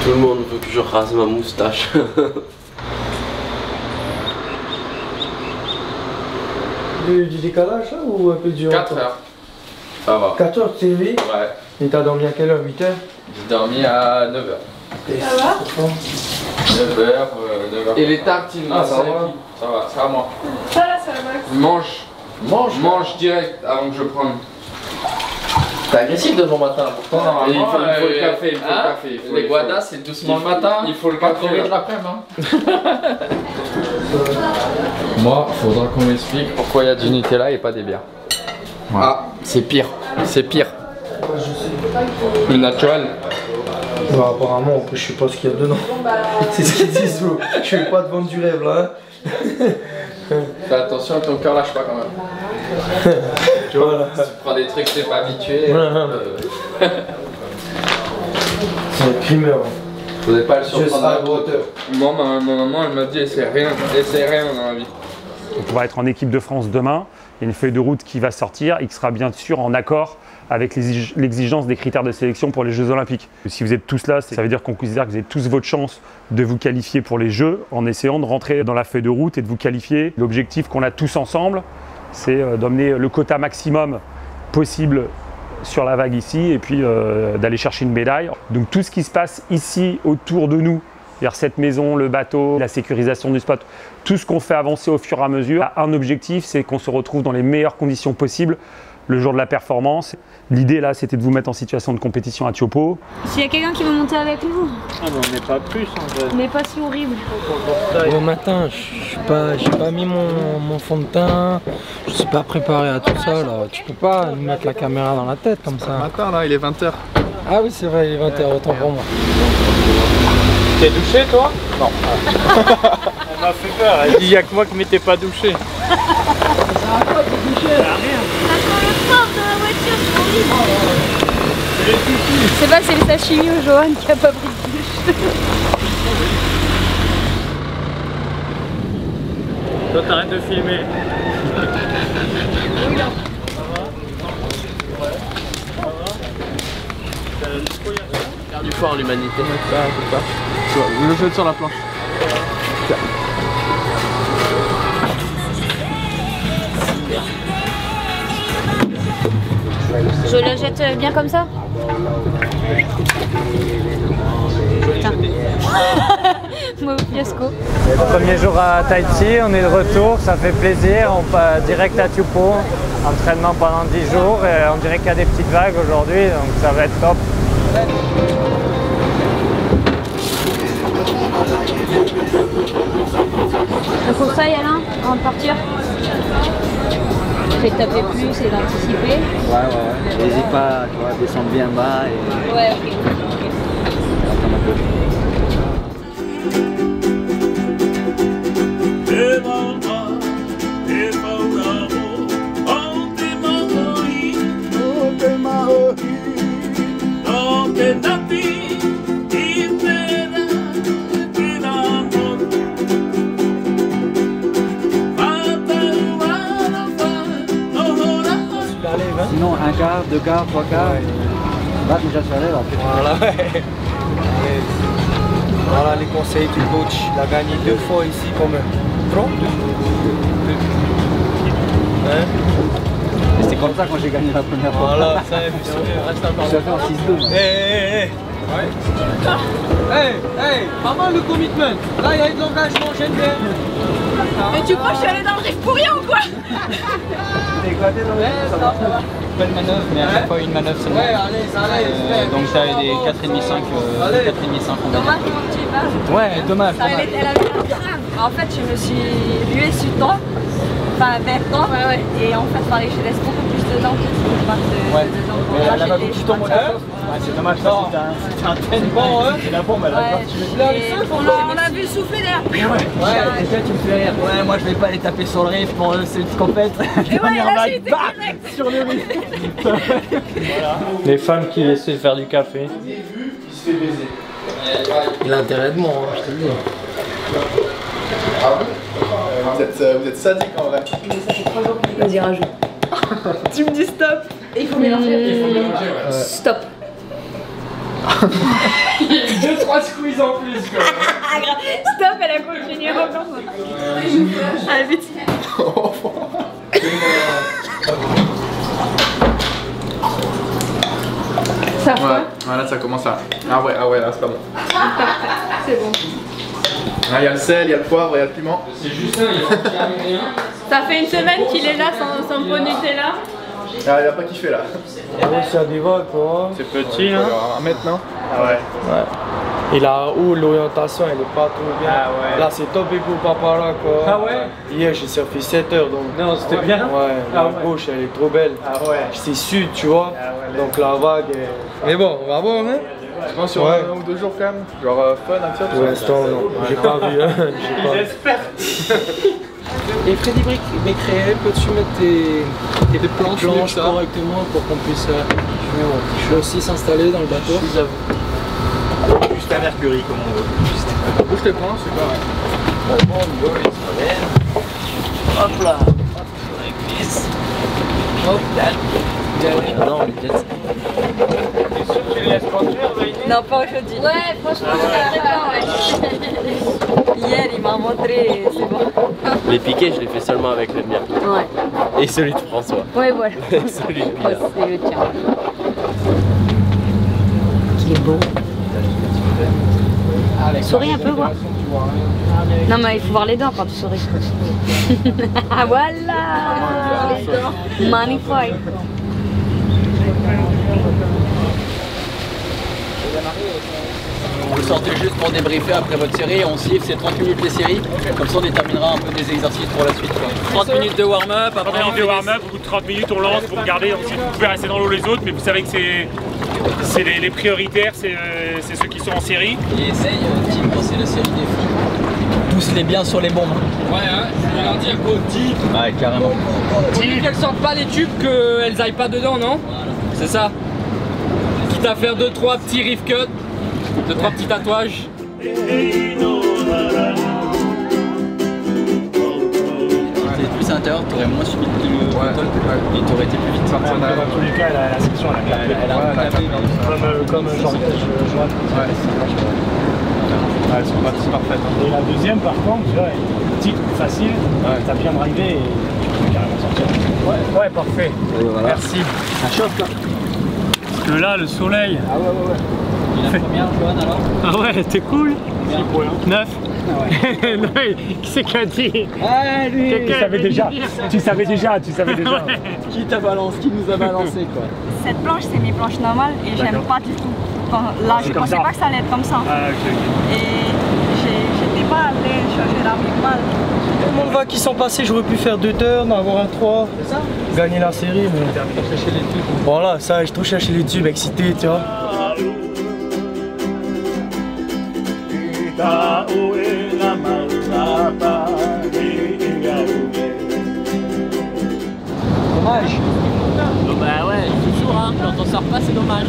Tout le monde veut que je rase ma moustache. Du décalage là ou un peu du 4 heures. Ça va. 4 heures, tu t'es levé? Ouais. Et t'as dormi à quelle heure? 8 heures? J'ai dormi à 9h. Ça va? 9h. Et les tartines là, ça va? Ça va, c'est à moi. Ça là, ça va. Mange direct avant que je prenne. T'es agressif de bon matin, pourtant Et normalement. il faut le café, il faut le café. Les guadas, c'est doucement le matin. Il faut le café de l'après-midi. Moi, faudra qu'on m'explique pourquoi il y a du Nutella et pas des bières. Ouais. Ah, c'est pire. C'est pire. Le naturel. Bah, apparemment, après, je sais pas ce qu'il y a dedans. C'est ce qu'ils disent, bro. Je vais pas te vendre du rêve là. Fais attention, ton cœur lâche pas quand même. Tu vois, voilà. Si tu prends des trucs que t'es pas habitué. C'est un primeur. Vous n'avez pas le surprendre à la hauteur. Moi, ma maman, elle m'a dit essaie rien dans la vie. On pourra être en équipe de France demain. Il y a une feuille de route qui va sortir et qui sera bien sûr en accord avec l'exigence des critères de sélection pour les Jeux Olympiques. Si vous êtes tous là, ça veut dire qu'on considère que vous avez tous votre chance de vous qualifier pour les Jeux en essayant de rentrer dans la feuille de route et de vous qualifier. L'objectif qu'on a tous ensemble, c'est d'emmener le quota maximum possible sur la vague ici et puis d'aller chercher une médaille. Donc tout ce qui se passe ici autour de nous, c'est-à-dire cette maison, le bateau, la sécurisation du spot, tout ce qu'on fait avancer au fur et à mesure a un objectif, c'est qu'on se retrouve dans les meilleures conditions possibles le jour de la performance. L'idée là, c'était de vous mettre en situation de compétition à Tiopo. S'il y a quelqu'un qui veut monter avec nous. Ah mais on n'est pas plus en fait. On n'est pas si horrible. Bon matin, j'ai pas mis mon fond de teint, je suis pas préparé à tout ça là. Tu peux pas nous mettre la caméra dans la tête comme ça. Matin là, il est 20h. Ah oui c'est vrai, il est 20h, autant pour moi. T'es douché toi? Non. Elle m'a fait peur, elle dit y'a que moi qui m'étais pas douché. C'est pas, c'est le sashimi au Johan qui a pas pris de douche. Toi t'arrêtes de filmer. Faire du fort l'humanité. Le jeu sur la planche. Je la jette bien comme ça? Putain. Mauvais fiasco. Premier jour à Tahiti, on est de retour, ça fait plaisir, on part direct à Tiopo, entraînement pendant 10 jours et on dirait qu'il y a des petites vagues aujourd'hui donc ça va être top. Un conseil Alain, avant de partir? Fais taper plus et d'anticiper. Ouais. N'hésite pas, tu vois, descendre bien bas et... Ouais, ok. Attends un peu. Sinon, un quart, 2 quarts, 3 quarts, va déjà se faire là. Voilà, ouais. Voilà les conseils du coach. Il a gagné 2 fois ici comme 3. Hein? C'est comme ça quand j'ai gagné la première fois. Voilà, ça reste encore. Je l'ai fait en 6-2. Hey, maman le commitment. Là il y a de l'engagement, j'aime bien. Mais tu crois que je suis allée dans le riff pour rien ou quoi? T'es éclaté dans le Pas de manœuvre, mais à chaque fois une manœuvre seulement. Ouais, allez. Donc ça a des 4,5, 5 Dommage comment tu y vas. Ouais, dommage. Elle avait l'air grave. En fait, je me suis ruée sur toi. Enfin, vers toi. Et en fait, fallait que je laisse beaucoup plus de temps que tu partes dedans. Mais là-bas, tu tombes au sol. C'est dommage, c'est un train bon, c'est la bombe, elle a on l'a vu souffler derrière. Ouais, déjà tu me fais rire. Ouais, moi je vais pas aller taper sur le riff pour cette compète. Et ouais, là j'ai été direct sur le riff. Les femmes qui essaient de faire du café. Il se fait baiser. Il a intérêt de moi, je te le dis. Ah oui? Vous êtes sadique en vrai. Vas-y, rajoute. Tu me dis stop. Et il faut mélanger. Stop. 2-3 3 squeeze en plus quoi. Stop, elle a continué encore. Allez, vite. Ça va? Ouais, là ça commence à... Ah ouais, là c'est pas bon. C'est bon. Ah, il y a le sel, il y a le poivre, il y a le piment. C'est juste ça, il y a rien. Ça fait une semaine qu'il est là sans pot Nutella. Ah, il a pas kiffé là. Ça dévole quoi. C'est petit hein. Un mètre non? Ah ouais. Et là où l'orientation elle est pas trop bien. Ah ouais. Là c'est top pour papa là quoi. Ah ouais? Hier j'ai surfé 7 heures donc. Non, c'était bien. Ouais, Ah la ouais. gauche elle est trop belle. Ah ouais. C'est sud tu vois. Ah ouais, Donc la vague est... Mais bon, on va voir hein. Tu penses sur Ouais. 1 ou 2 jours quand même? Genre fun à faire tout Pour ça? l'instant non, j'ai pas vu hein. J'ai pas vu. J'espère. Et Freddy Bécré, peux-tu mettre tes planches correctement pour qu'on puisse... Je vais aussi s'installer dans le bateau. Juste à Mercury comme on veut. Bouge tes planches, c'est pas vrai. Hop là. Hop là. Non, on lui laisse. Tu le laisses conduire, Vaini? Non, pas aujourd'hui. Ouais, franchement, c'est pas, ouais. Hier, il m'a montré, c'est bon. Les piquets, je les fais seulement avec le mien. Ouais. Et celui de François. Ouais, voilà. Celui de Ouais, Pierre. c'est le tien. Qui est beau. Souris un peu, quoi. Non, mais il faut voir les dents quand tu souris. Voilà. Magnifique. Vous sortez juste pour débriefer après votre série, on siffle, c'est 30 minutes les séries, comme ça on déterminera un peu des exercices pour la suite. Quoi. 30 minutes de warm-up, après 30 minutes de warm-up, au bout de 30 minutes on lance, vous regardez, ensuite vous pouvez rester dans l'eau les autres, mais vous savez que c'est les prioritaires, c'est ceux qui sont en série. Et essaye, Tim, quand c'est la série des filles, pousse les bien sur les bombes. Ouais, hein, je vais leur dire go deep. Ouais, carrément. Dis qu'elles sentent pas les tubes, qu'elles aillent pas dedans, non? C'est ça. Quitte à faire 2-3 petits riff cuts, 2-3 petits tatouages. Si t'étais plus à l'intérieur, t'aurais moins subi le contrôle et t'aurais été plus vite. Dans tous les cas, la section elle a clapé. Elle a clapé, Comme Jean-Joël. Elles sont pas toutes parfaites. Et la deuxième, par contre, tu vois, elle est petite, facile. T'as bien drivé et tu peux carrément sortir. Ouais, parfait. Merci. Ça chauffe là. Parce que là, le soleil. Ah ouais. Et la première, Johan alors? Ah ouais, c'était cool. 9. Non, qui c'est qui a dit? Ah lui! Tu savais déjà. Qui t'a balancé? Qui nous a balancé quoi? Cette planche, c'est mes planches normales et j'aime pas du tout. Là, je pensais pas que ça allait être comme ça. Ah, ok. Et j'étais pas allée, j'ai la mal. Tellement de vagues qui sont passées, j'aurais pu faire 2 turns, avoir un 3, gagner la série, mais... Voilà, ça, j'ai trop cherché les tubes, excité, tu vois. Dommage! Bah ouais, toujours hein, quand on sort pas c'est dommage.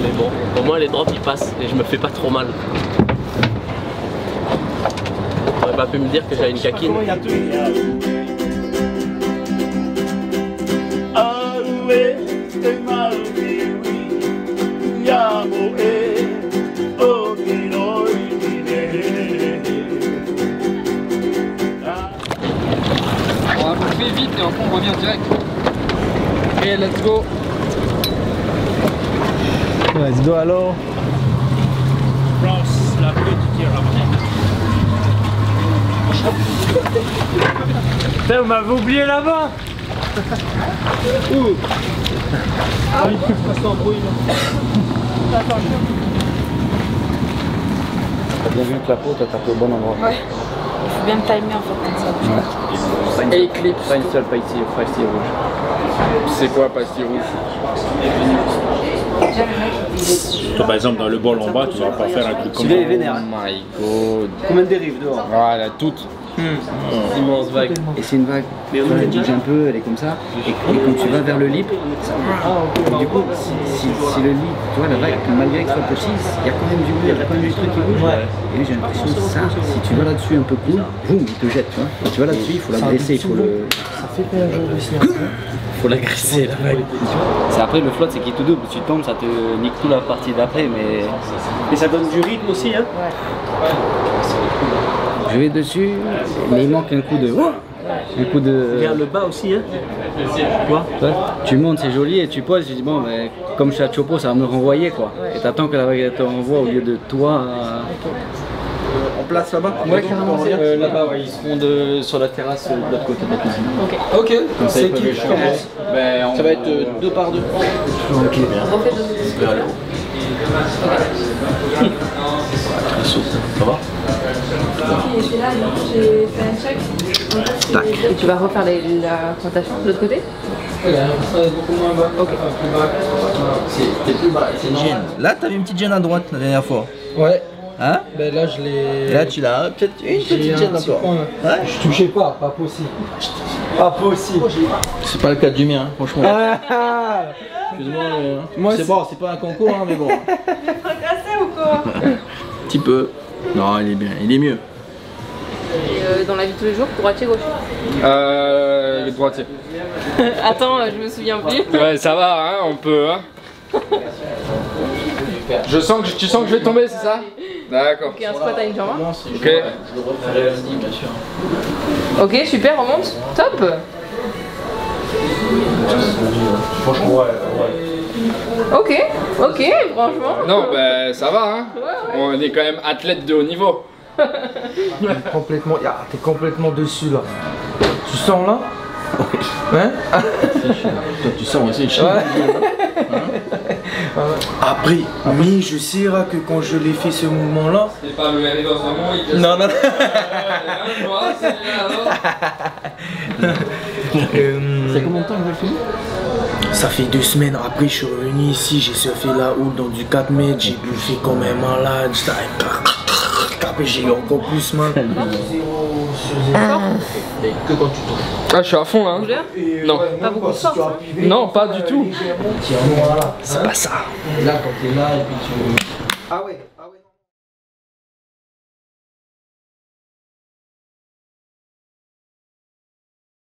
Mais bon, au moins les drops ils passent et je me fais pas trop mal. T'aurais pas pu me dire que j'avais une caquine. On va bouffer vite et après on revient direct. Ok, let's go. Let's go alors. France, la petite qui Putain, vous m'avez oublié là-bas. T'as bien vu le clapot, t'as tapé au bon endroit. Ouais. Il faut bien me timer en fait comme ça. Et Eclipse. Pas une seule pastille rouge. C'est quoi pastille rouge? Toi, par exemple, dans le bol en bas, tu vas pas faire un truc comme ça. Oh my god. Combien de dérives dehors? Voilà, toutes. Immense vague. Et c'est une vague, tu la diriges un peu, elle est comme ça, et quand tu vas vers le lip, ça va. Du coup, si le lip, tu vois, la vague, malgré que ce soit petit, il y a quand même du bruit, il y a quand même du truc qui bouge. Et j'ai l'impression que ça, si tu vas là-dessus un peu cool, boum, il te jette, tu vois. Quand tu vas là-dessus, il faut la blesser, il faut le... Ça fait peur, je faut la graisser la vague. C'est après le flotte, c'est qui tout double. Tu tombes, ça te nique toute la partie d'après, mais. Et ça donne du rythme aussi, hein. Je vais dessus, mais il manque un coup de. Un coup de. Vers le bas aussi, hein. Ouais. Tu montes, c'est joli, et tu poses. Je dis bon, ben, comme je suis à Chopo, ça va me renvoyer quoi. Et t'attends que la vague te renvoie au lieu de toi. On place là-bas? Ouais, carrément, là-bas, ouais, ils seront sur la terrasse de l'autre côté de la cuisine. Ok, Comme ça, c'est ils peuvent qui échanger. commence? Ça va être 2 par 2. Ok. Très souple, ça va? C'est là, j'ai fait un check. Et tu vas refaire la présentation de l'autre côté? Ok. C'est plus bas, c'est une gêne. Là, t'avais une petite gêne à droite la dernière fois. Ouais. Hein? Ben là, je l'ai. Là, tu l'as peut-être une petite gêne encore. Ouais. Je touchais pas possible. Pas possible. C'est pas le cas du mien, hein, franchement. Excuse-moi, c'est bon, c'est pas un concours, hein, mais bon. Fracassé ou quoi? Un petit peu. Non, il est bien, il est mieux. Et dans la vie de tous les jours, droitier, gaucher? Droitier. Attends, je me souviens plus. Ouais, ça va, hein, on peut, hein. Tu sens que je vais tomber, c'est ça? D'accord. Ok, un squat à une jambe. Ok. Je le referai lundi, bien sûr. Ok, super, remonte. Top. Franchement, ouais. Ok, franchement. Non, bah ça va, hein. On est quand même athlète de haut niveau. Complètement. T'es complètement dessus là. Tu sens là? Hein? Toi, tu sens aussi, je Après, mais je sais que quand je l'ai fait ce mouvement là. C'est pas le arrivé dans ce moment, il Non, non. C'est combien de temps que vous le Ça fait 2 semaines. Après, je suis revenu ici, j'ai surfé la houle dans du 4 mètres, j'ai bouffé comme un malade. Après, j'ai eu encore plus mal. Que quand tu tombes. Ah, je suis à fond là. Non. Pas beaucoup de force. Hein. Non, pas du tout. C'est pas ça. Là, quand t'es là, et puis tu. Ah ouais.